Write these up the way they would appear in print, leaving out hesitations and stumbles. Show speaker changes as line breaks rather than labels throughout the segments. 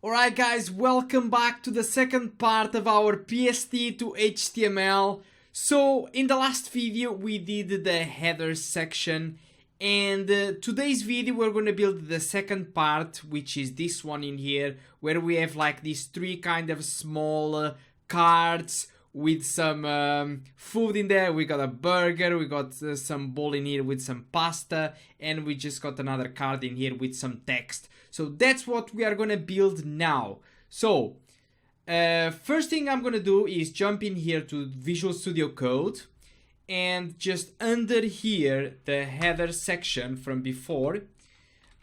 Alright guys, welcome back to the second part of our PSD to HTML. So in the last video we did the header section, and today's video we're going to build the second part, which is this one in here, where we have like these three kind of small cards with some food in there. We got a burger, we got some bowl in here with some pasta, and we just got another card in here with some text. So that's what we are gonna build now. So first thing I'm gonna do is jump in here to Visual Studio Code, and just under here, the header section from before,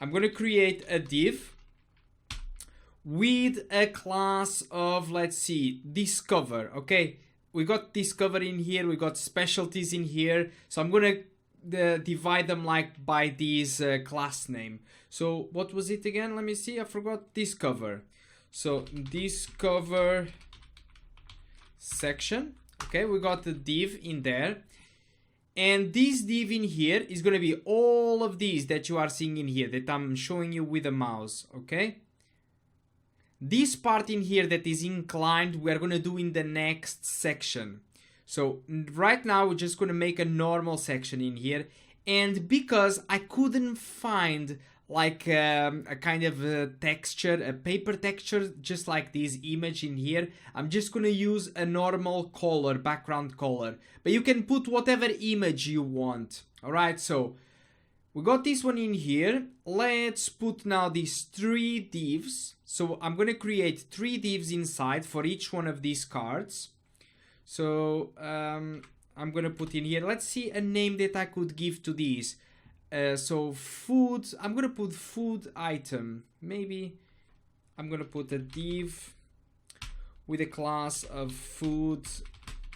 I'm gonna create a div with a class of, let's see, discover. Okay, we got discover in here, we got specialties in here, so I'm gonna divide them like by these class name. So what was it again? Let me see, I forgot. Discover. So discover section. Okay, we got the div in there, and this div in here is gonna be all of these that you are seeing in here that I'm showing you with a mouse. Okay, this part in here that is inclined we are gonna do in the next section. So right now we're just gonna make a normal section in here, and because I couldn't find like a kind of a texture, a paper texture, just like this image in here, I'm just gonna use a normal color, background color, but you can put whatever image you want. Alright, so we got this one in here. Let's put now these three divs. So I'm gonna create three divs inside for each one of these cards. So I'm gonna put in here, let's see a name that I could give to these. So food, I'm gonna put food item. Maybe I'm gonna put a div with a class of food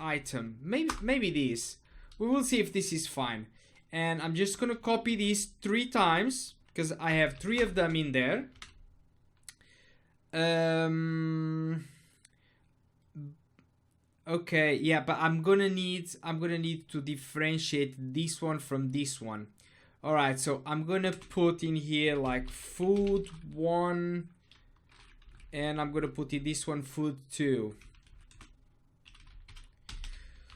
item. Maybe this. We will see if this is fine. And I'm just gonna copy these 3 times because I have 3 of them in there. Okay, yeah, but I'm gonna need to differentiate this one from this one. Alright, so I'm gonna put in here like food 1, and I'm gonna put in this one food 2.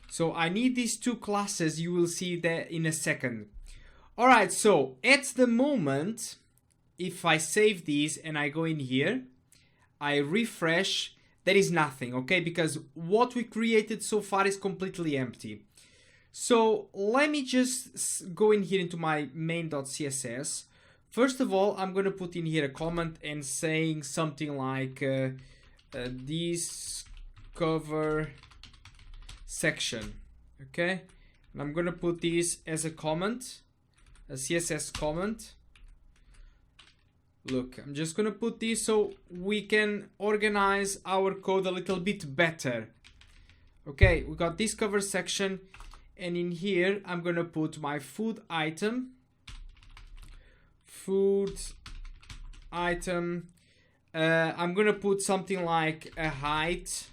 So I need these 2 classes, you will see that in a second. Alright, so at the moment, if I save these and I go in here, I refresh, there is nothing, okay? Because what we created so far is completely empty. So let me just go in here into my main.css. First of all, I'm going to put in here a comment and saying something like discover section, okay? And I'm going to put this as a comment, a CSS comment. Look, I'm just going to put this so we can organize our code a little bit better. Okay, we got discover section. And in here, I'm gonna put my food item. Food item. I'm gonna put something like a height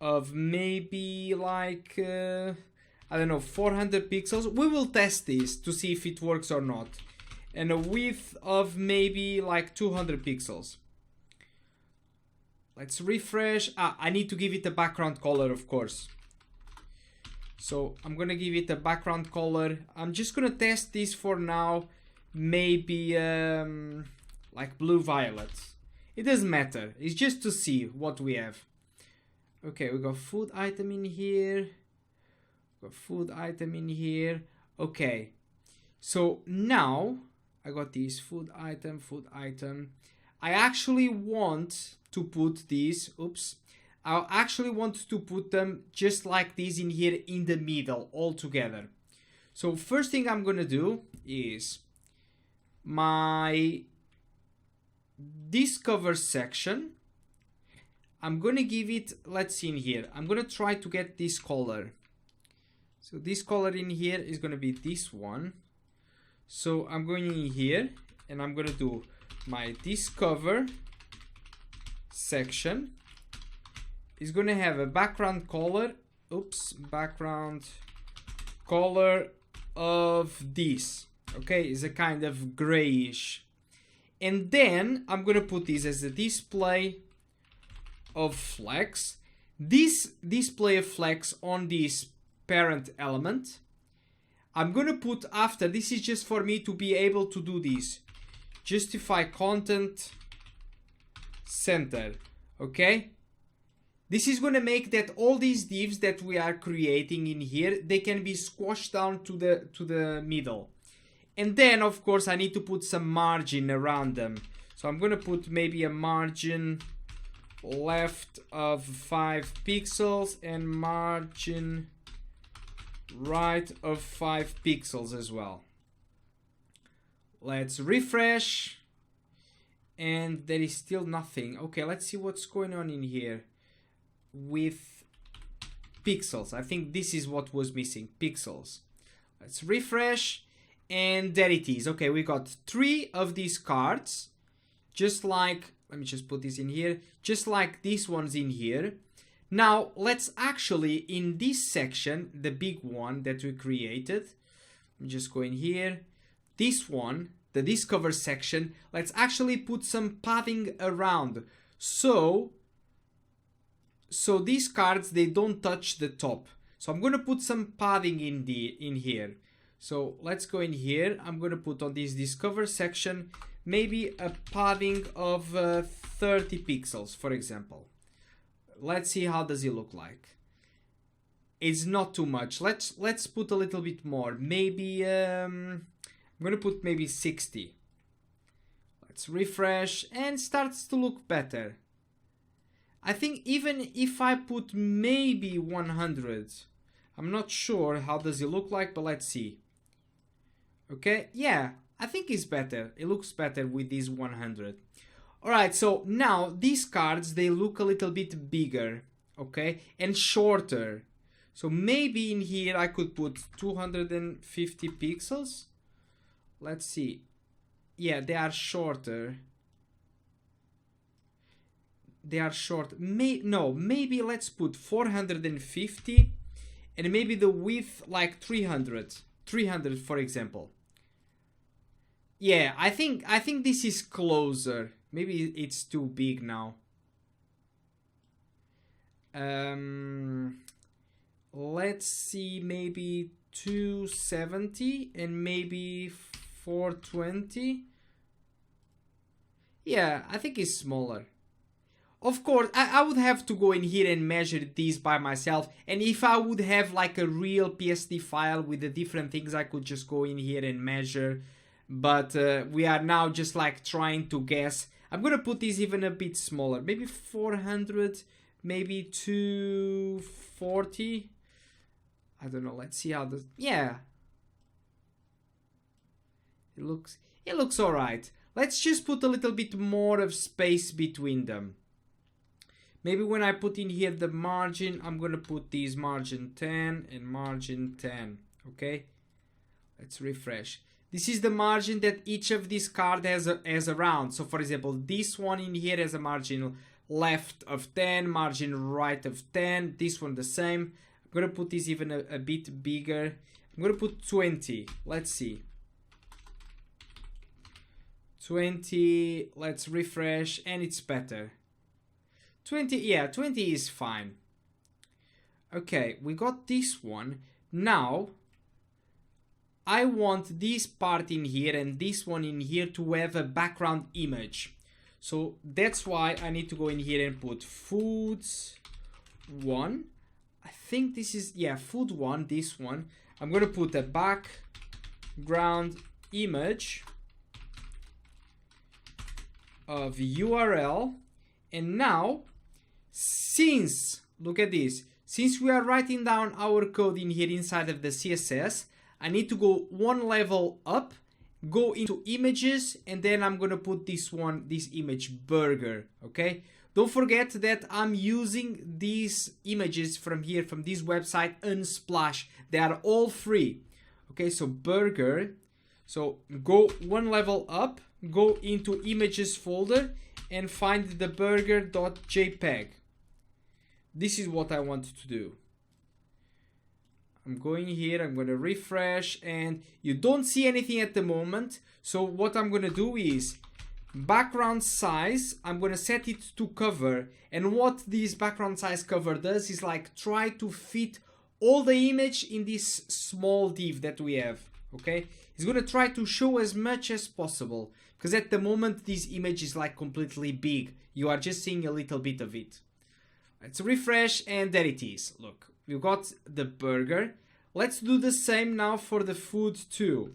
of maybe like, I don't know, 400 pixels. We will test this to see if it works or not. And a width of maybe like 200 pixels. Let's refresh. I need to give it a background color, of course. So I'm gonna give it a background color. I'm just gonna test this for now. Maybe like blue violet. It doesn't matter. It's just to see what we have. Okay, we got food item in here. Got food item in here. Okay. So now I got this food item, food item. I actually want to put these. Oops. I actually want to put them just like this in here in the middle all together. So first thing I'm gonna do is my discover section. I'm gonna give it, let's see in here, I'm gonna try to get this color. So this color in here is gonna be this one. So I'm going in here and I'm gonna do my discover section. Is going to have a background color, background color of this, okay, is a kind of grayish, And then I'm gonna put this as a display of flex. This display of flex on this parent element. I'm gonna put after, this is just for me to be able to do this. Justify content center, okay? This is gonna make that all these divs that we are creating in here, they can be squashed down to the middle. And then, of course, I need to put some margin around them. So I'm gonna put maybe a margin left of 5 pixels and margin right of 5 pixels as well. Let's refresh. And there is still nothing. Okay, let's see what's going on in here with pixels. I think this is what was missing, pixels. Let's refresh. And there it is. Okay, we got 3 of these cards. Just like, let me just put this in here. Just like these ones in here. Now, let's actually, in this section, the big one that we created. Let me just go in here. This one, the discover section, let's actually put some padding around. So these cards, they don't touch the top. So I'm going to put some padding in here. So let's go in here. I'm going to put on this discover section maybe a padding of 30 pixels, for example. Let's see how does it look like. It's not too much. Let's put a little bit more. Maybe I'm going to put maybe 60. Let's refresh and it starts to look better. I think even if I put maybe 100, I'm not sure how does it look like, but let's see. Okay, yeah, I think it's better. It looks better with this 100. Alright, so now these cards, they look a little bit bigger, okay, and shorter. So maybe in here I could put 250 pixels. Let's see. Yeah, they are shorter. They are short. Maybe let's put 450 and maybe the width like 300. 300 for example. Yeah, I think this is closer. Maybe it's too big now. Let's see, maybe 270 and maybe 420. Yeah, I think it's smaller. Of course, I would have to go in here and measure these by myself. And if I would have like a real PSD file with the different things, I could just go in here and measure. But we are now just like trying to guess. I'm gonna put this even a bit smaller. Maybe 400, maybe 240. I don't know. Let's see how this. Yeah, it looks alright. Let's just put a little bit more of space between them. Maybe when I put in here the margin, I'm gonna put these margin 10 and margin 10. Okay, let's refresh. This is the margin that each of these cards has around. So for example, this one in here has a margin left of 10, margin right of 10. This one the same. I'm gonna put this even a bit bigger. I'm gonna put 20. Let's see. 20. Let's refresh and it's better. 20, yeah, 20 is fine. Okay, we got this one. Now, I want this part in here and this one in here to have a background image. So that's why I need to go in here and put foods 1. I think this is, yeah, food 1, this one. I'm going to put a background image of URL. And now, since, look at this, since we are writing down our code in here inside of the CSS, I need to go one level up, go into images, and then I'm gonna put this image burger, okay? Don't forget that I'm using these images from here, from this website, Unsplash. They are all free, okay? So burger, so go one level up, go into images folder, and find the burger.jpg. This is what I want to do. I'm going here, I'm going to refresh, and you don't see anything at the moment. So what I'm going to do is background size, I'm gonna set it to cover, and what this background size cover does is like try to fit all the image in this small div that we have. Okay, it's gonna try to show as much as possible, because at the moment this image is like completely big. You are just seeing a little bit of it. Let's refresh, and there it is. Look, we've got the burger. Let's do the same now for the food too.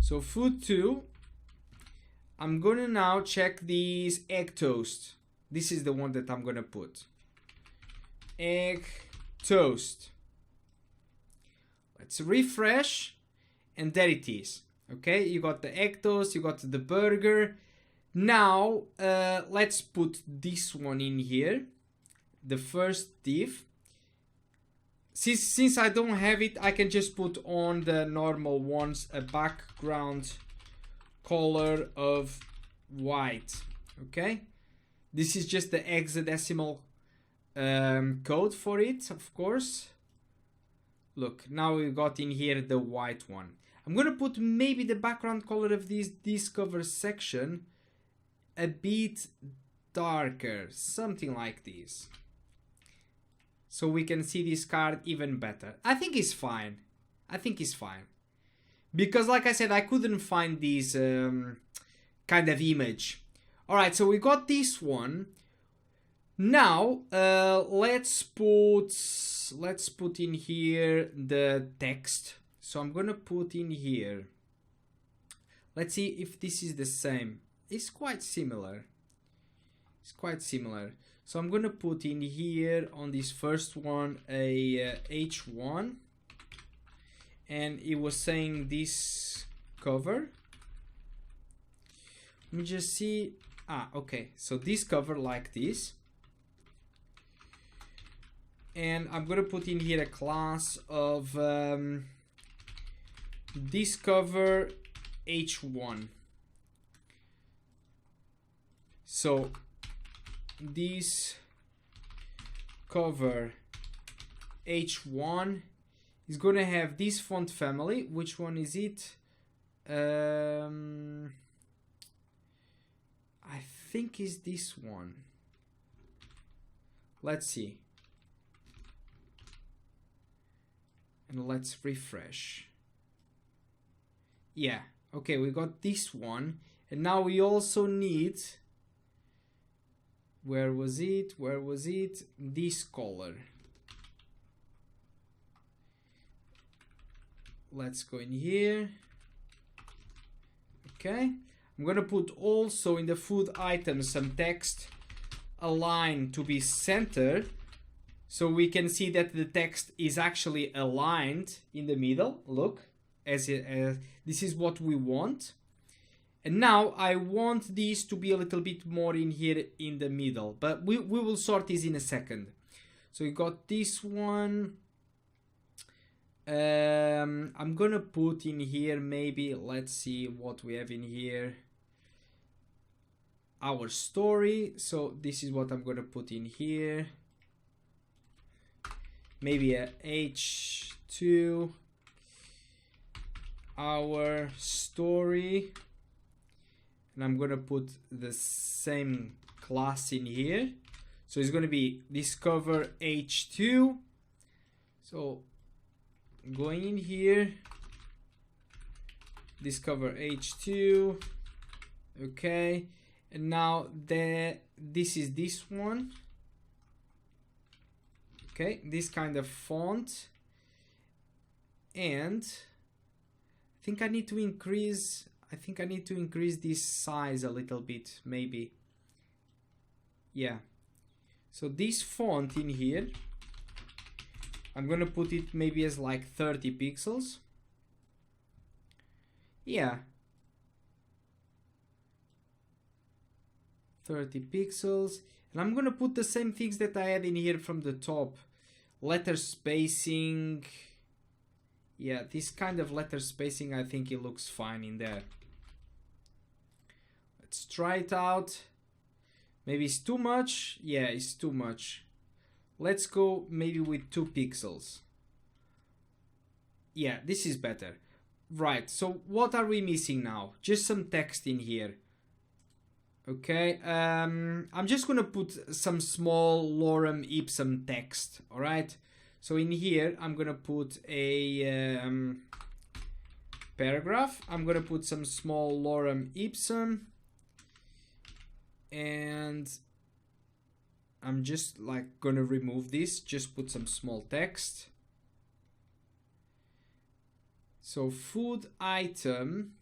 So food 2, I'm gonna now check these egg toast. This is the one that I'm gonna put. Egg toast. Let's refresh, and there it is. Okay, you got the egg toast, you got the burger. Now let's put this one in here, the first div. Since I don't have it, I can just put on the normal ones a background color of white. Okay, this is just the hexadecimal code for it, of course. Look, now we got in here the white one. I'm gonna put maybe the background color of this cover section a bit darker, something like this, so we can see this card even better. I think it's fine. I think it's fine. Because like I said, I couldn't find this kind of image. Alright, so we got this one. Now, let's put in here the text. So I'm gonna put in here. Let's see if this is the same. It's quite similar. It's quite similar. So I'm gonna put in here on this first one a H1, and it was saying this cover. Let me just see. Okay. So this cover like this, and I'm gonna put in here a class of this cover H1. So this cover H1 is gonna have this font family. Which one is it? I think is this one. Let's see. And let's refresh. Yeah, okay, we got this one. And now we also need, where was it? This color. Let's go in here. Okay, I'm gonna put also in the food item some text aligned to be centered, so we can see that the text is actually aligned in the middle. Look, this is what we want. And now I want this to be a little bit more in here in the middle, but we will sort this in a second. So you got this one. I'm gonna put in here maybe, let's see what we have in here. Our story. So this is what I'm gonna put in here. Maybe a H2. Our story. And I'm gonna put the same class in here. So it's gonna be discover H2. So going in here, discover H2. Okay, and now this is this one. Okay, this kind of font. And I think I need to increase this size a little bit, maybe. Yeah. So this font in here, I'm gonna put it maybe as like 30 pixels. Yeah. 30 pixels. And I'm gonna put the same things that I had in here from the top. Letter spacing. Yeah, this kind of letter spacing, I think it looks fine in there. Let's try it out. Maybe it's too much. Yeah, it's too much. Let's go maybe with 2 pixels. Yeah, this is better. Right, so what are we missing now? Just some text in here. Okay, I'm just gonna put some small lorem ipsum text, alright? So in here, I'm gonna put a paragraph. I'm gonna put some small lorem ipsum. And I'm just like gonna remove this, just put some small text. So food item,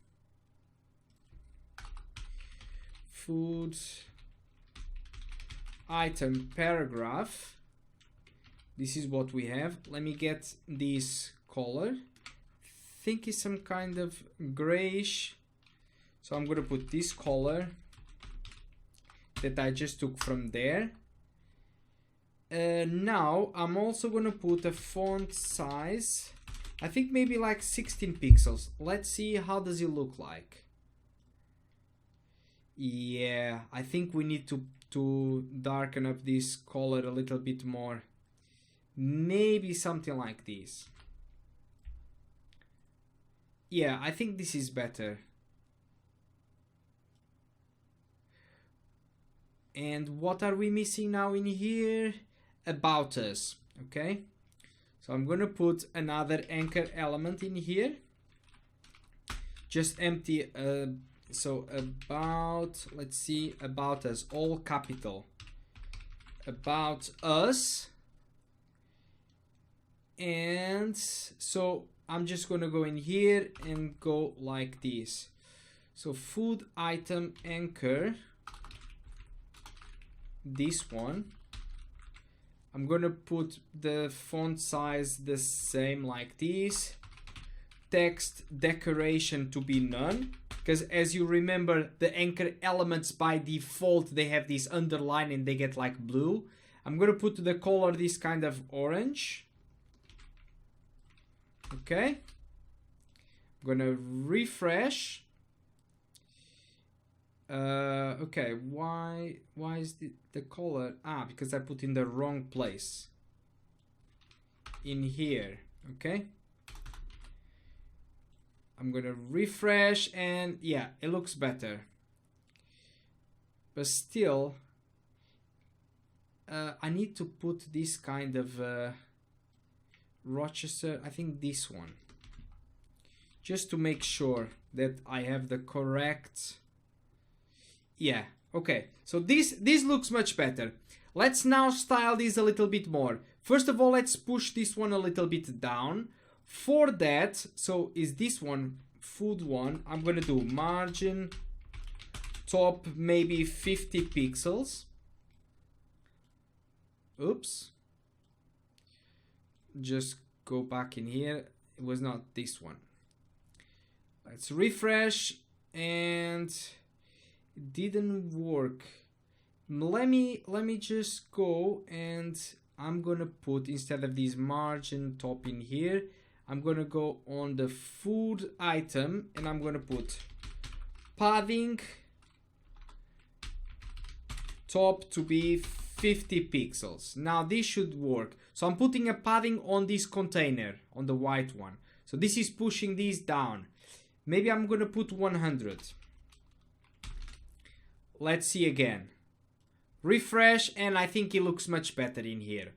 paragraph. This is what we have. Let me get this color. Think it's some kind of grayish. So I'm gonna put this color that I just took from there. Now I'm also gonna put a font size. I think maybe like 16 pixels. Let's see how does it look like. Yeah, I think we need to darken up this color a little bit more. Maybe something like this. Yeah, I think this is better. And what are we missing now in here? About us, okay? So I'm gonna put another anchor element in here. Just empty, so about, let's see, about us, all capital. About us. And so I'm just gonna go in here and go like this. So food item anchor, this one. I'm gonna put the font size the same like this. Text decoration to be none, because as you remember, the anchor elements by default, they have this underline and they get like blue. I'm gonna put the color this kind of orange. Okay. I'm gonna refresh. Okay, why is the color? Ah, because I put in the wrong place. In here, okay. I'm gonna refresh and yeah, it looks better. But still, I need to put this kind of Rochester, I think this one. Just to make sure that I have the correct. Yeah, okay. So this looks much better. Let's now style this a little bit more. First of all, let's push this one a little bit down. For that, so is this one, food one, I'm gonna do margin top maybe 50 pixels. Oops. Just go back in here. It was not this one. Let's refresh and it didn't work. Let me just go and I'm gonna put, instead of this margin top in here, I'm gonna go on the food item and I'm gonna put padding top to be 50 pixels. Now this should work. So I'm putting a padding on this container, on the white one. So this is pushing these down. Maybe I'm gonna put 100. Let's see again. Refresh and I think it looks much better in here.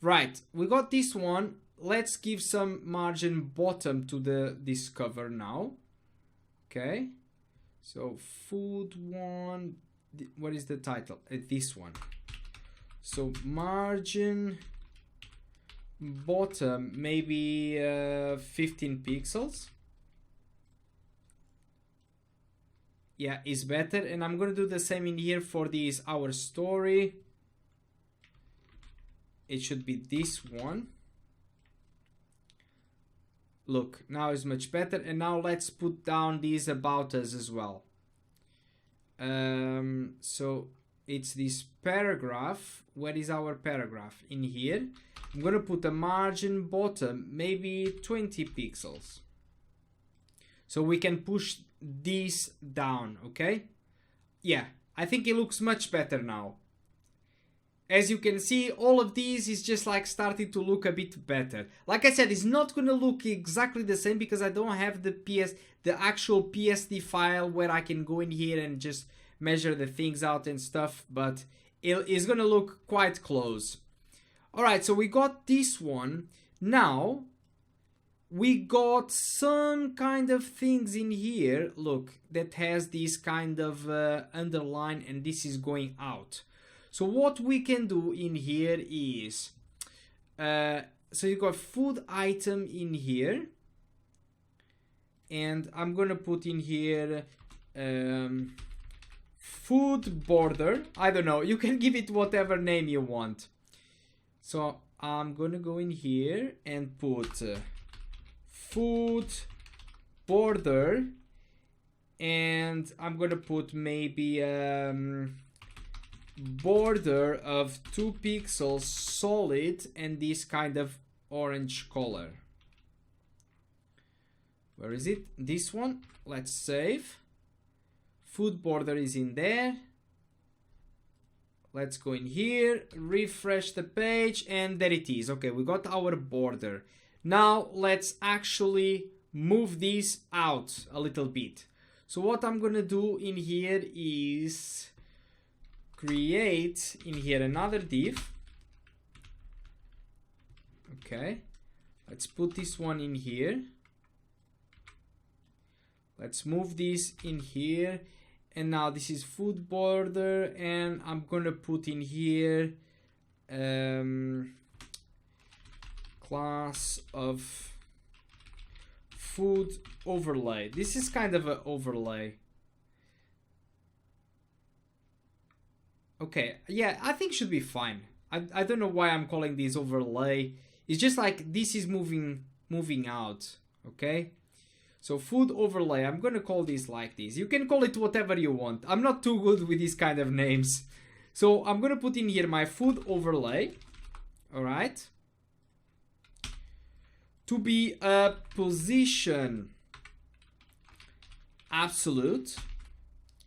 Right, we got this one. Let's give some margin bottom to this cover now. Okay. So food one, what is the title? This one. So margin bottom maybe 15 pixels. Yeah, is better. And I'm gonna do the same in here for this our story. It should be this one. Look, now is much better. And now let's put down these about us as well. So it's this paragraph. Where is our paragraph? In here. I'm gonna put a margin bottom, maybe 20 pixels. So we can push this down, okay? Yeah, I think it looks much better now. as you can see, all of these is just like starting to look a bit better. Like I said, it's not gonna look exactly the same because I don't have the actual PSD file where I can go in here and just measure the things out and stuff, but it is gonna look quite close. Alright, so we got this one. Now we got some kind of things in here, look, that has this kind of underline, and this is going out. So what we can do in here is, so you got food item in here, and I'm gonna put in here food border. I don't know, you can give it whatever name you want. So I'm gonna go in here and put food border, and I'm gonna put maybe border of 2 pixels solid and this kind of orange color. Where is it? This one. Let's save. Food border is in there. Let's go in here, refresh the page, and there it is. Okay, we got our border. Now let's actually move this out a little bit. So what I'm gonna do in here is create in here another div. Okay, let's put this one in here. Let's move this in here, and now this is food border, and I'm gonna put in here class of food overlay. This is kind of an overlay. Okay, yeah, I think should be fine. I don't know why I'm calling this overlay. It's just like this is moving out. Okay, so food overlay, I'm gonna call this like this. You can call it whatever you want. I'm not too good with these kind of names. So I'm gonna put in here my food overlay. All right, to be a position absolute.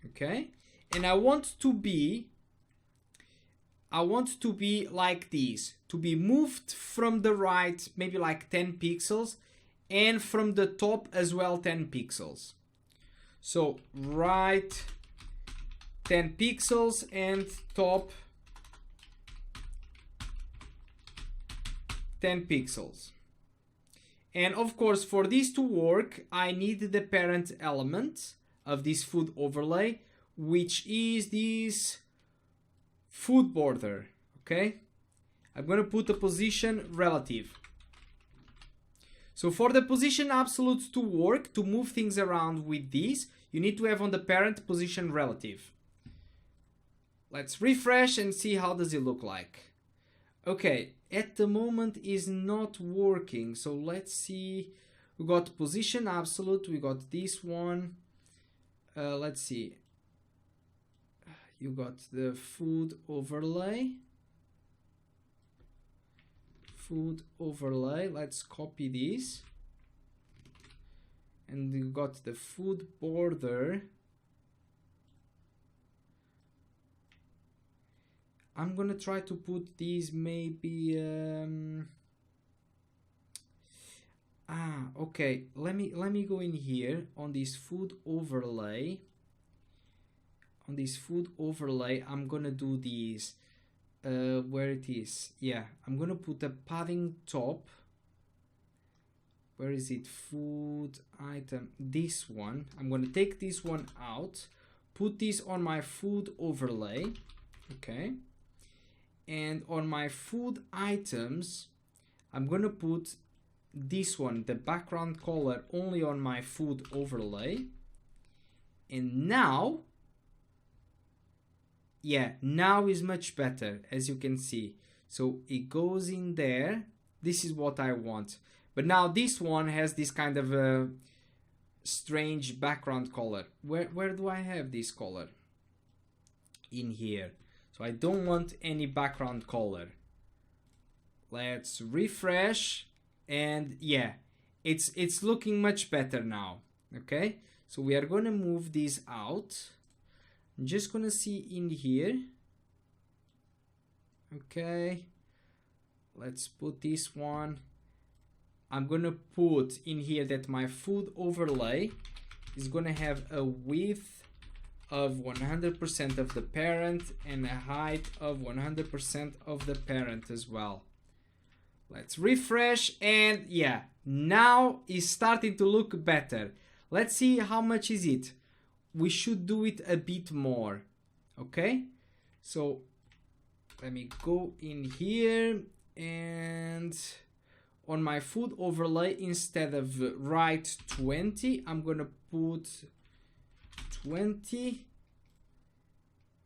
Okay, and I want to be like this, to be moved from the right maybe like 10 pixels, and from the top as well 10 pixels. So right 10 pixels and top 10 pixels. And of course, for this to work, I need the parent element of this food overlay, which is this food border. Okay, I'm gonna put a position relative. So for the position absolute to work, to move things around with this, you need to have on the parent position relative. Let's refresh and see how does it look like. Okay, at the moment is not working, so let's see. We got position absolute, we got this one. Let's see. You got the food overlay. Food overlay. Let's copy this. And you got the food border. I'm gonna try to put these maybe. Okay. Let me go in here on this food overlay. On this food overlay, I'm gonna do these. Where it is? Yeah, I'm gonna put a padding top. Where is it? Food item. This one. I'm gonna take this one out. Put this on my food overlay. Okay. And on my food items, I'm gonna put this one, the background color, only on my food overlay. And now, yeah, now is much better, as you can see. So it goes in there. This is what I want. But now this one has this kind of a strange background color. Where do I have this color? In here. So I don't want any background color. Let's refresh, and yeah, it's looking much better now. Okay, so we are gonna move this out. I'm just gonna see in here. Okay, let's put this one. I'm gonna put in here that my food overlay is gonna have a width of 100% of the parent and a height of 100% of the parent as well. Let's refresh, and yeah, now it's starting to look better. Let's see how much is it. We should do it a bit more. Okay, so let me go in here, and on my food overlay, instead of write 20, I'm gonna put 20.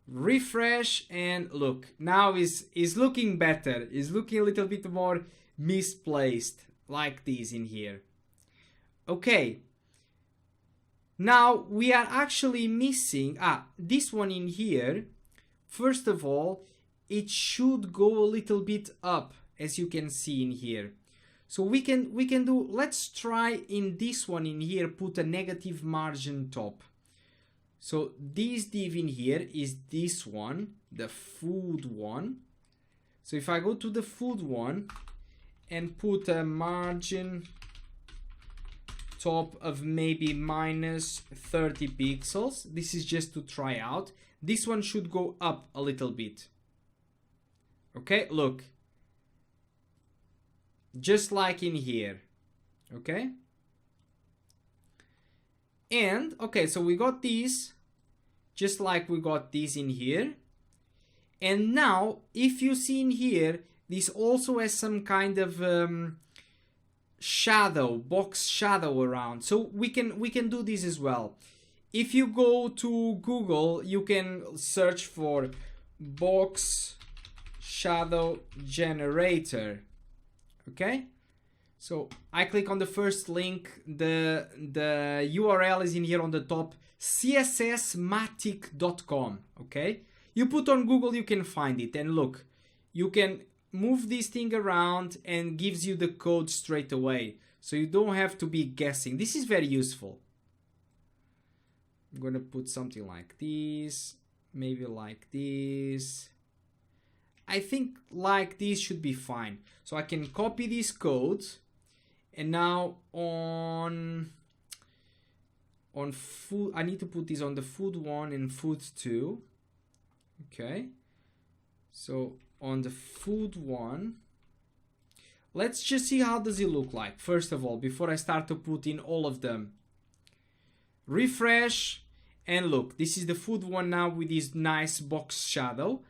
Refresh, and look, now is looking better. Is looking a little bit more misplaced, like this in here. Okay, now we are actually missing this one in here. First of all, it should go a little bit up, as you can see in here. So we can do, let's try in this one in here, put a negative margin top. So this div in here is this one, the food one. So if I go to the food one and put a margin top of maybe minus 30 pixels, this is just to try out. This one should go up a little bit. Okay, look. Just like in here. Okay. And, okay, so we got this, just like we got this in here. And now, if you see in here, this also has some kind of shadow, box shadow around. So we can do this as well. If you go to Google, you can search for box shadow generator. Okay? So I click on the first link, the URL is in here on the top, cssmatic.com, okay? You put on Google, you can find it, and look, you can move this thing around and gives you the code straight away, so you don't have to be guessing. This is very useful. I'm gonna put something like this, maybe like this. I think like this should be fine. So I can copy this code. And now on food, I need to put this on the food 1 and food 2. Okay. So on the food 1, let's just see how does it look like. First of all, before I start to put in all of them. Refresh, and look, this is the food 1 now with this nice box shadow.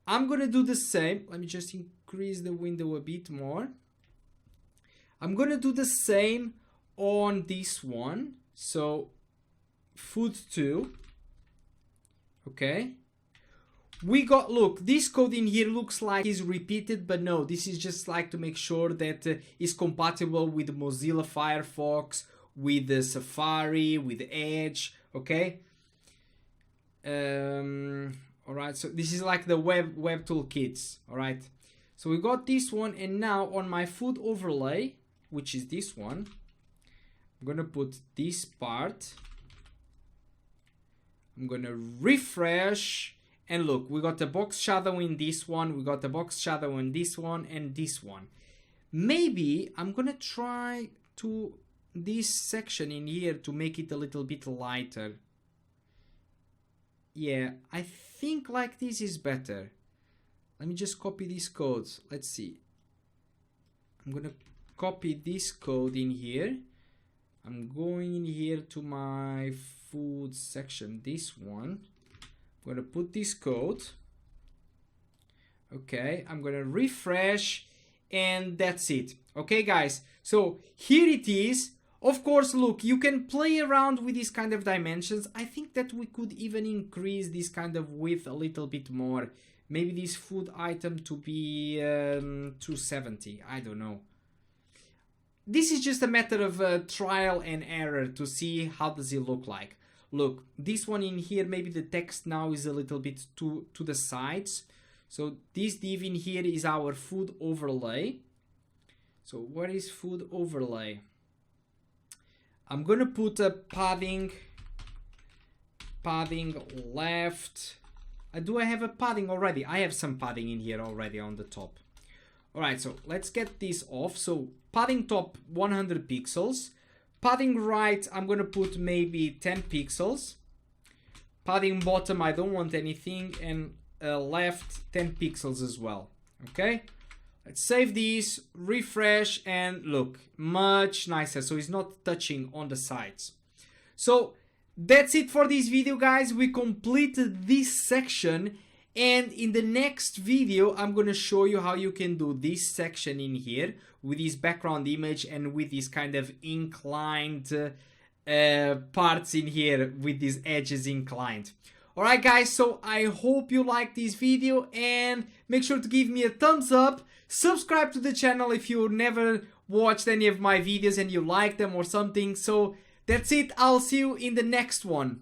I'm gonna do the same. Let me just increase the window a bit more. I'm gonna do the same on this one. So food 2. Okay. We got, look, this code in here looks like it's repeated, but no, this is just like to make sure that it's compatible with Mozilla Firefox, with the Safari, with Edge. Okay. All right. So this is like the web toolkits. All right. So we got this one, and now on my food overlay, which is this one, I'm gonna put this part. I'm gonna refresh, and look, we got the box shadow in this one, we got the box shadow in this one, and this one. Maybe I'm gonna try to this section in here to make it a little bit lighter. Yeah, I think like this is better. Let me just copy these codes. Let's see. I'm gonna copy this code in here. I'm going in here to my food section, this one. I'm gonna put this code. Okay, I'm gonna refresh, and that's it. Okay, guys, so here it is. Of course, look, you can play around with these kind of dimensions. I think that we could even increase this kind of width a little bit more. Maybe this food item to be 270. I don't know. This is just a matter of trial and error to see how does it look like. Look, this one in here, maybe the text now is a little bit to the sides. So this div in here is our food overlay. So what is food overlay? I'm gonna put a padding left. Do I have a padding already? I have some padding in here already on the top. Alright, so let's get this off. So padding top 100 pixels. Padding right, I'm gonna put maybe 10 pixels. Padding bottom, I don't want anything. And left, 10 pixels as well. Okay? Let's save these, refresh, and look, much nicer. So it's not touching on the sides. So that's it for this video, guys. We completed this section, and in the next video I'm gonna show you how you can do this section in here with this background image and with this kind of inclined parts in here with these edges inclined. Alright guys, so I hope you liked this video, and make sure to give me a thumbs up, subscribe to the channel if you never watched any of my videos and you like them or something. So that's it, I'll see you in the next one.